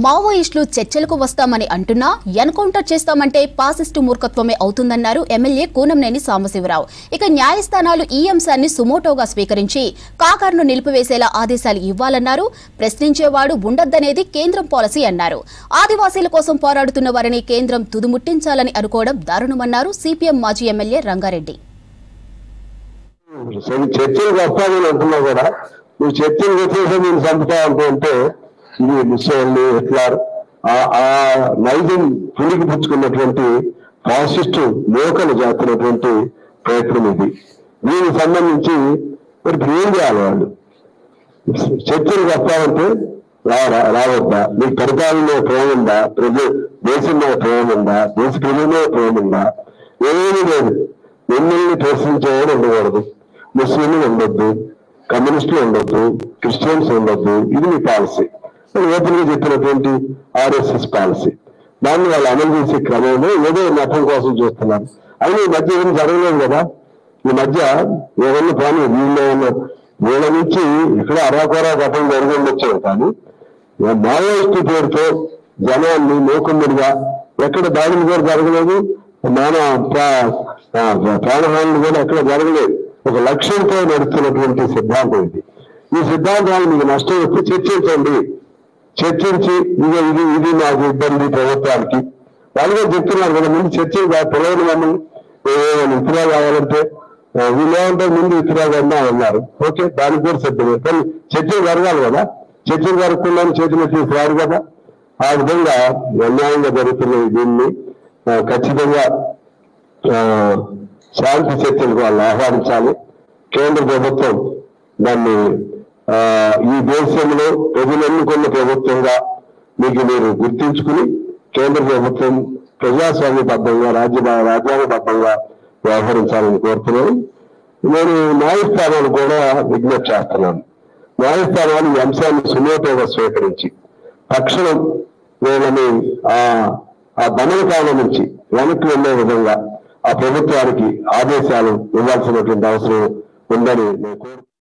మావోయిస్టులు చర్చలకు వస్తామని అంటున్నా ఎన్కౌంటర్ చేస్తామంటే పాసిస్టు మూర్ఖత్వమే అవుతుందన్నారు ఎమ్మెల్యే కూనంనేని సాంబశివరావు. ఇక న్యాయస్థానాలు ఈ అంశాన్ని సుమోటోగా స్వీకరించి కాకర్ను నిలిపివేసేలా ఆదేశాలు ఇవ్వాలన్నారు. ప్రశ్నించేవాడు ఉండొద్దనేది కేంద్రం పాలసీ అన్నారు. ఆదివాసీల కోసం పోరాడుతున్న వారిని కేంద్రం తుదుముట్టించాలని అనుకోవడం దారుణమన్నారు సిపిఎం మాజీ ఎమ్మెల్యే రంగారెడ్డి. చర్చలు వస్తామని అంటున్నా కూడా నువ్వు చర్చలు వచ్చేసి నేను చంపుతా అంటే ఇది ముస్లింలు ఎట్లా ఆ నైజం పులికి పుచ్చుకున్నటువంటి ఫాసిస్టు లోకలు చేస్తున్నటువంటి ప్రయత్నం ఇది. దీనికి సంబంధించి మరి ఏం చేయాలి? వాళ్ళు చర్చలు వస్తామంటే రావద్దా? మీకు పరిపాలన ప్రేమ ఉందా? దేశం మీద ప్రేమ ఉందా? దేశ ప్రజల మీద ప్రేమ ఉందా? ఏమీ లేదు. మిమ్మల్ని ప్రశ్నించేవాడు ఉండకూడదు. ముస్లింలు ఉండొద్దు, కమ్యూనిస్టులు ఉండొద్దు, క్రిస్టియన్స్ ఉండొద్దు. ఇది మీ పాలసీ. ఓపెన్ గా చెప్పినటువంటి ఆర్ఎస్ఎస్ పాలసీ. దాన్ని వాళ్ళు అమలు చేసే క్రమంలో ఏదో నెపం కోసం చూస్తున్నారు. అయినా ఈ మధ్య ఏం జరగలేదు కదా. ఈ మధ్య ఏమన్నా పని వీళ్ళ నుంచి ఇక్కడ అరాకొరా గతం జరిగి ఉండొచ్చారు. కానీ మావోయిస్టు పేరుతో జనాన్ని మూకుమ్మడిగా ఎక్కడ దాడులు కూడా జరగలేదు, ప్రాణహానులు కూడా ఎక్కడ జరగలేదు. ఒక లక్ష్యంతో నడుస్తున్నటువంటి సిద్ధాంతం ఇది. ఈ సిద్ధాంతాలు మీకు నష్టం వస్తే చర్చించండి. చర్చించి ఇది నాకు ఇబ్బంది ప్రభుత్వానికి వాళ్ళు కూడా చెప్తున్నారు కదా. ముందు చర్చలు పిల్లలు మమ్మల్ని ఇతరా కావాలంటే వీళ్ళేమంటే ముందు ఇతరా కన్నా అన్నారు. ఓకే, దానికి కూడా సిద్ధమే. కానీ చర్చలు జరగాలి కదా. చర్చలు జరుగుతున్నాను చేతులు తీసుకురారు కదా. ఆ విధంగా అన్యాయంగా జరుగుతున్న దీన్ని ఖచ్చితంగా శాంతి చర్చలకు వాళ్ళు ఆహ్వానించాలి. కేంద్ర ప్రభుత్వం దాన్ని ఈ దేశంలో ప్రజలు ఎన్నుకున్న ప్రభుత్వంగా మీరు గుర్తించుకుని కేంద్ర ప్రభుత్వం ప్రజాస్వామ్యబద్ధంగా రాజ్యాంగబద్ధంగా వ్యవహరించాలని కోరుతున్నాను. నేను న్యాయస్థానాలు కూడా విజ్ఞప్తి చేస్తున్నాను. న్యాయస్థానాలు ఈ అంశాన్ని సుమోటోగా స్వీకరించి తక్షణం వీళ్ళని ఆ దమనకాలం నుంచి వెనక్కి వెళ్లే విధంగా ఆ ప్రభుత్వానికి ఆదేశాలు ఇవ్వాల్సినటువంటి అవసరం ఉందని నేను కోరుతున్నాను.